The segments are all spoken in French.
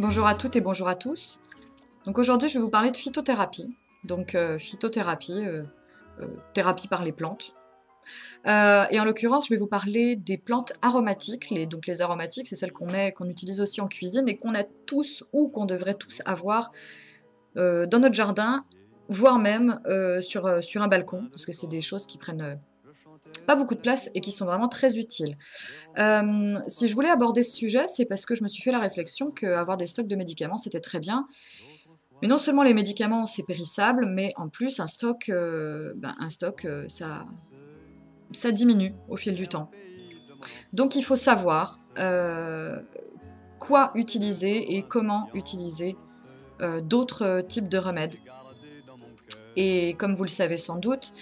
Bonjour à toutes et bonjour à tous. Donc aujourd'hui, je vais vous parler de phytothérapie. Donc phytothérapie, thérapie par les plantes. Et en l'occurrence, je vais vous parler des plantes aromatiques. Donc les aromatiques, c'est celles qu'on utilise aussi en cuisine et qu'on a tous ou qu'on devrait tous avoir dans notre jardin, voire même sur un balcon, parce que c'est des choses qui prennent pas beaucoup de place et qui sont vraiment très utiles. Si je voulais aborder ce sujet, c'est parce que je me suis fait la réflexion qu'avoir des stocks de médicaments, c'était très bien. Mais non seulement les médicaments, c'est périssable, mais en plus, ça diminue au fil du temps. Donc il faut savoir quoi utiliser et comment utiliser d'autres types de remèdes. Et comme vous le savez sans doute,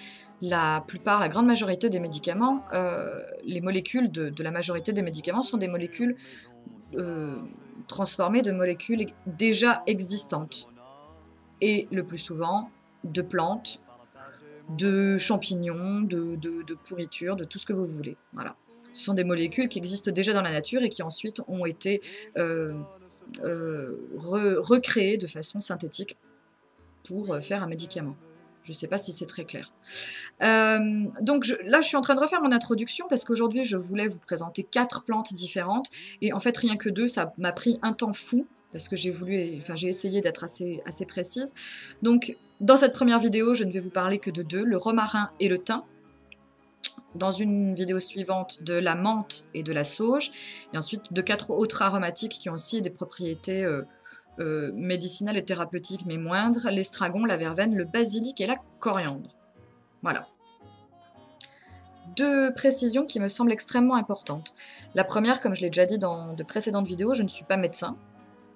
la grande majorité des médicaments, les molécules de la majorité des médicaments sont des molécules transformées de molécules déjà existantes. Et le plus souvent, de plantes, de champignons, de pourritures, de tout ce que vous voulez. Voilà. Ce sont des molécules qui existent déjà dans la nature et qui ensuite ont été recréées de façon synthétique pour faire un médicament. Je ne sais pas si c'est très clair. Donc là, je suis en train de refaire mon introduction parce qu'aujourd'hui, je voulais vous présenter 4 plantes différentes. Et en fait, rien que 2, ça m'a pris un temps fou parce que j'ai essayé d'être assez précise. Donc, dans cette première vidéo, je ne vais vous parler que de 2, le romarin et le thym. Dans une vidéo suivante, de la menthe et de la sauge. Et ensuite, de 4 autres aromatiques qui ont aussi des propriétés médicinales et thérapeutiques, mais moindres, l'estragon, la verveine, le basilic et la coriandre. Voilà. 2 précisions qui me semblent extrêmement importantes. La première, comme je l'ai déjà dit dans de précédentes vidéos, je ne suis pas médecin,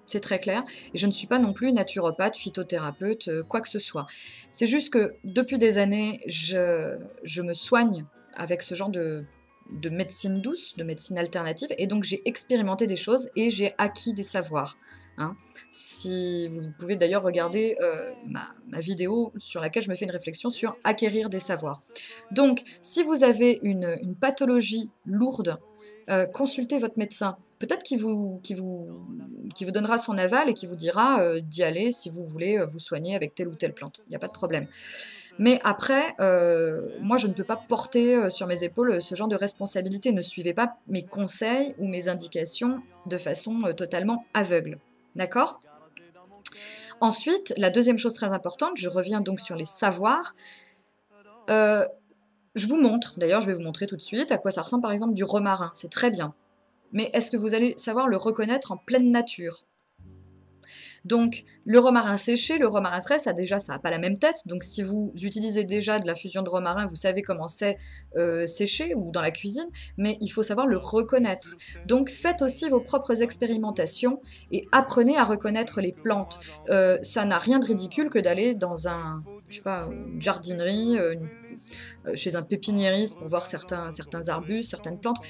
c'est très clair, et je ne suis pas non plus naturopathe, phytothérapeute, quoi que ce soit. C'est juste que depuis des années, je me soigne avec ce genre de médecine douce, de médecine alternative, et donc j'ai expérimenté des choses et j'ai acquis des savoirs. Hein. Si vous pouvez d'ailleurs regarder ma vidéo sur laquelle je me fais une réflexion sur acquérir des savoirs. Donc, si vous avez une pathologie lourde, consultez votre médecin. Peut-être qu'il vous donnera son aval et qui vous dira d'y aller si vous voulez vous soigner avec telle ou telle plante. Il n'y a pas de problème. Mais après, moi, je ne peux pas porter sur mes épaules ce genre de responsabilité. Ne suivez pas mes conseils ou mes indications de façon totalement aveugle. D'accord ? Ensuite, la deuxième chose très importante, je reviens donc sur les savoirs. Je vous montre, d'ailleurs je vais vous montrer tout de suite à quoi ça ressemble par exemple du romarin, c'est très bien. Mais est-ce que vous allez savoir le reconnaître en pleine nature ? Donc le romarin séché, le romarin frais, ça n'a pas la même tête, donc si vous utilisez déjà de la fusion de romarin, vous savez comment c'est séché ou dans la cuisine, mais il faut savoir le reconnaître. Donc faites aussi vos propres expérimentations et apprenez à reconnaître les plantes. Ça n'a rien de ridicule que d'aller dans une jardinerie, chez un pépiniériste pour voir certains arbustes, certaines plantes,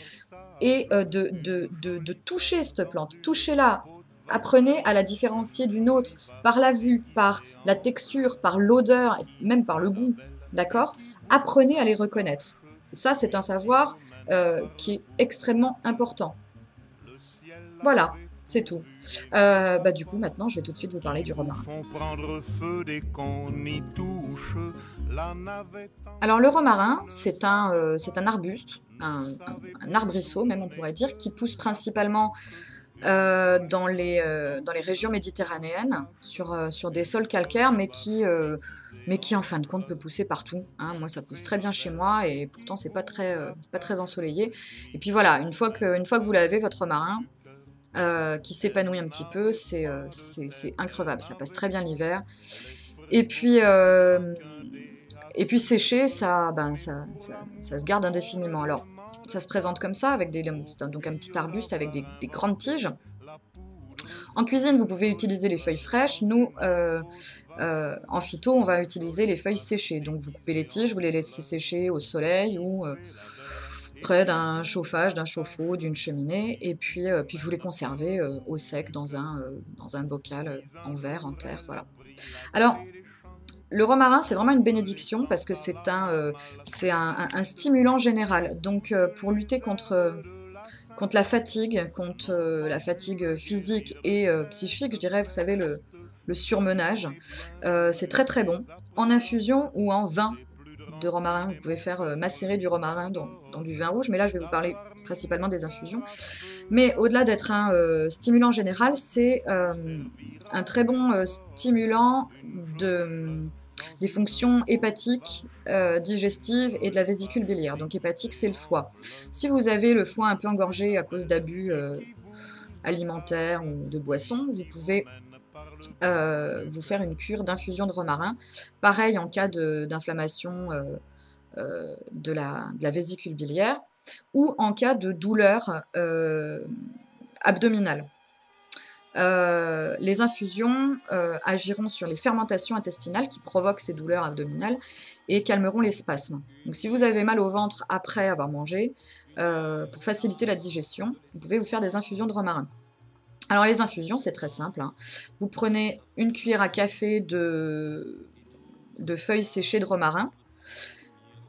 et de toucher cette plante. Touchez-la. Apprenez à la différencier d'une autre, par la vue, par la texture, par l'odeur, même par le goût, d'accord ? Apprenez à les reconnaître. Ça, c'est un savoir qui est extrêmement important. Voilà, c'est tout. Du coup, maintenant, je vais tout de suite vous parler du romarin. Alors, le romarin, c'est un arbuste, un arbrisseau, même on pourrait dire, qui pousse principalement dans les régions méditerranéennes, sur des sols calcaires, mais qui en fin de compte peut pousser partout. Hein. Moi, ça pousse très bien chez moi et pourtant c'est pas très ensoleillé. Et puis voilà, une fois que vous l'avez, votre romarin, qui s'épanouit un petit peu, c'est increvable. Ça passe très bien l'hiver. Et puis séché, ça se garde indéfiniment. Alors, ça se présente comme ça, avec donc un petit arbuste avec des grandes tiges. En cuisine, vous pouvez utiliser les feuilles fraîches. Nous, en phyto, on va utiliser les feuilles séchées. Donc vous coupez les tiges, vous les laissez sécher au soleil ou près d'un chauffage, d'un chauffe-eau, d'une cheminée, et puis vous les conservez au sec dans un bocal en verre, en terre, voilà. Alors, le romarin, c'est vraiment une bénédiction parce que c'est un stimulant général. Donc, pour lutter contre contre la fatigue physique et psychique, je dirais, vous savez, le surmenage. C'est très très bon. En infusion ou en vin de romarin, vous pouvez faire macérer du romarin dans du vin rouge, mais là je vais vous parler principalement des infusions. Mais au-delà d'être un stimulant général, c'est un très bon stimulant des fonctions hépatiques, digestives et de la vésicule biliaire. Donc hépatique, c'est le foie. Si vous avez le foie un peu engorgé à cause d'abus alimentaires ou de boissons, vous pouvez vous faire une cure d'infusion de romarin. Pareil en cas d'inflammation de la vésicule biliaire ou en cas de douleur abdominale. Les infusions agiront sur les fermentations intestinales qui provoquent ces douleurs abdominales et calmeront les spasmes. Donc si vous avez mal au ventre après avoir mangé, pour faciliter la digestion, vous pouvez vous faire des infusions de romarin. Alors les infusions, c'est très simple, hein. Vous prenez une cuillère à café de feuilles séchées de romarin,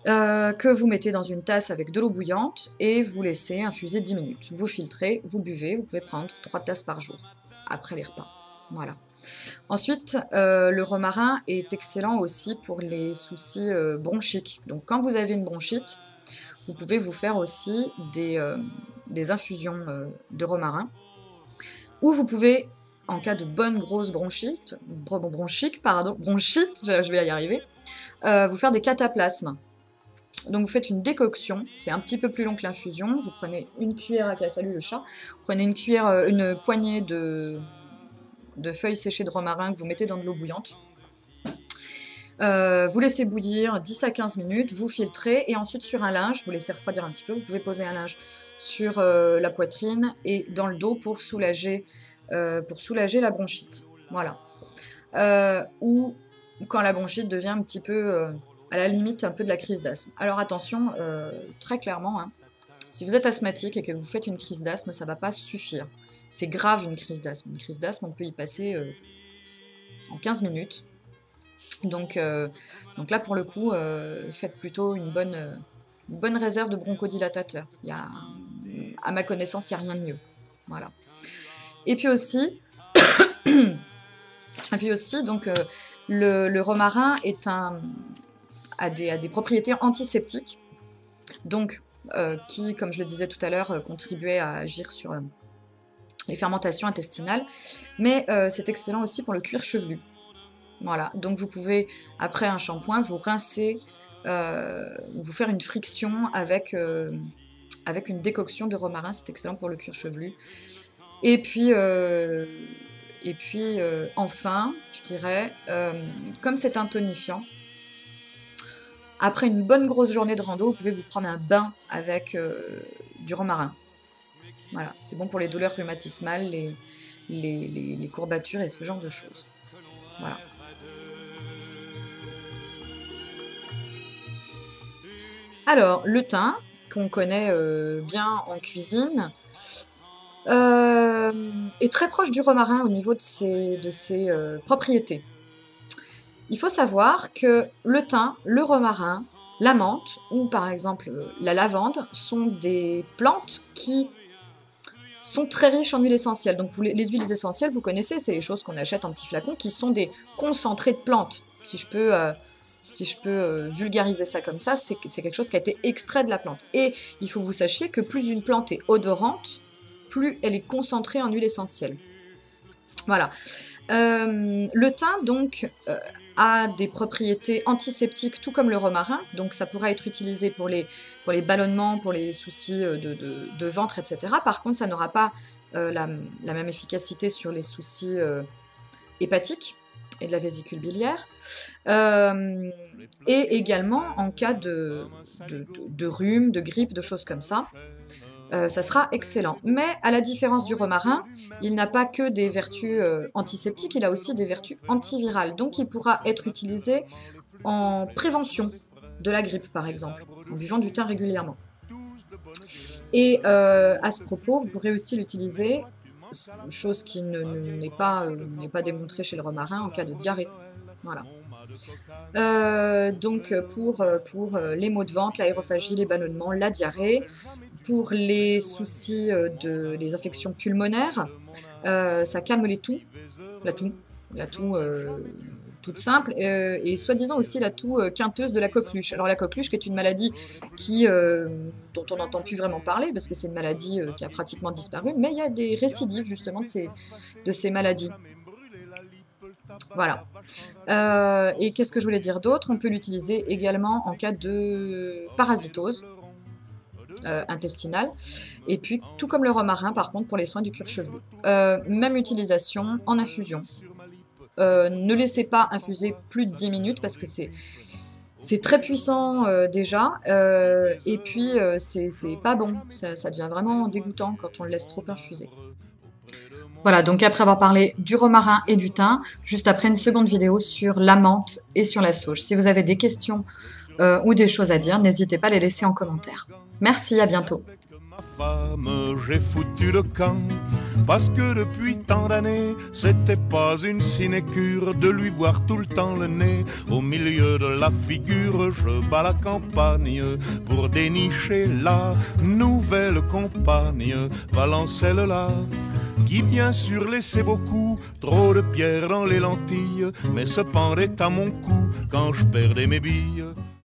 que vous mettez dans une tasse avec de l'eau bouillante et vous laissez infuser 10 minutes. Vous filtrez, vous buvez, vous pouvez prendre 3 tasses par jour après les repas. Voilà. Ensuite, le romarin est excellent aussi pour les soucis bronchiques. Donc quand vous avez une bronchite, vous pouvez vous faire aussi des infusions de romarin. Ou vous pouvez, en cas de bonne grosse bronchite, je vais y arriver, vous faire des cataplasmes. Donc vous faites une décoction, c'est un petit peu plus long que l'infusion, vous prenez une cuillère à salut le chat, vous prenez une poignée de feuilles séchées de romarin que vous mettez dans de l'eau bouillante. Vous laissez bouillir 10 à 15 minutes, vous filtrez et ensuite sur un linge, vous laissez refroidir un petit peu, vous pouvez poser un linge sur la poitrine et dans le dos pour soulager la bronchite. Voilà. Ou quand la bronchite devient un petit peu, à la limite, un peu de la crise d'asthme. Alors attention, très clairement, hein, si vous êtes asthmatique et que vous faites une crise d'asthme, ça ne va pas suffire. C'est grave une crise d'asthme. Une crise d'asthme, on peut y passer en 15 minutes. Donc là, pour le coup, faites plutôt une bonne réserve de bronchodilatateur. À ma connaissance, il n'y a rien de mieux. Voilà. Et puis aussi, donc, le romarin a des propriétés antiseptiques, donc qui, comme je le disais tout à l'heure, contribuaient à agir sur les fermentations intestinales, mais c'est excellent aussi pour le cuir chevelu. Voilà, donc vous pouvez, après un shampoing, vous rincer, vous faire une friction avec une décoction de romarin, c'est excellent pour le cuir chevelu. Et puis enfin, je dirais, comme c'est un tonifiant, après une bonne grosse journée de rando, vous pouvez vous prendre un bain avec du romarin. Voilà, c'est bon pour les douleurs rhumatismales, les courbatures et ce genre de choses. Voilà. Alors, le thym, qu'on connaît bien en cuisine, est très proche du romarin au niveau de ses propriétés. Il faut savoir que le thym, le romarin, la menthe ou par exemple la lavande sont des plantes qui sont très riches en huiles essentielles. Donc les huiles essentielles, vous connaissez, c'est les choses qu'on achète en petits flacons qui sont des concentrés de plantes. Si je peux vulgariser ça comme ça, c'est quelque chose qui a été extrait de la plante. Et il faut que vous sachiez que plus une plante est odorante, plus elle est concentrée en huile essentielle. Voilà. Le thym, donc, a des propriétés antiseptiques, tout comme le romarin. Donc, ça pourra être utilisé pour les ballonnements, pour les soucis de ventre, etc. Par contre, ça n'aura pas la même efficacité sur les soucis hépatiques et de la vésicule biliaire. Et également, en cas de rhume, de grippe, de choses comme ça, ça sera excellent. Mais à la différence du romarin, il n'a pas que des vertus antiseptiques, il a aussi des vertus antivirales. Donc il pourra être utilisé en prévention de la grippe, par exemple, en buvant du thym régulièrement. Et à ce propos, vous pourrez aussi l'utiliser, chose qui n'est pas démontrée chez le romarin, en cas de diarrhée. Voilà. Donc pour les maux de ventre, l'aérophagie, les ballonnements, la diarrhée, pour les soucis, les infections pulmonaires, ça calme la toux, la toux, toute simple, et soi-disant aussi la toux, quinteuse de la coqueluche. Alors la coqueluche qui est une maladie dont on n'entend plus vraiment parler parce que c'est une maladie, qui a pratiquement disparu, mais il y a des récidives justement de ces maladies. Voilà. Et qu'est-ce que je voulais dire d'autre? On peut l'utiliser également en cas de parasitose intestinale, et puis tout comme le romarin par contre pour les soins du cuir chevelu. Même utilisation en infusion. Ne laissez pas infuser plus de 10 minutes parce que c'est très puissant déjà, et puis c'est pas bon, ça devient vraiment dégoûtant quand on le laisse trop infuser. Voilà, donc après avoir parlé du romarin et du thym, juste après une seconde vidéo sur la menthe et sur la sauge. Si vous avez des questions ou des choses à dire, n'hésitez pas à les laisser en commentaire. Merci, à bientôt. Femme, j'ai foutu le camp, parce que depuis tant d'années, c'était pas une sinécure de lui voir tout le temps le nez au milieu de la figure. Je bats la campagne pour dénicher la nouvelle compagne, Valancelle-là, qui bien sûr laissait beaucoup trop de pierres dans les lentilles, mais se pendait à mon cou quand je perdais mes billes.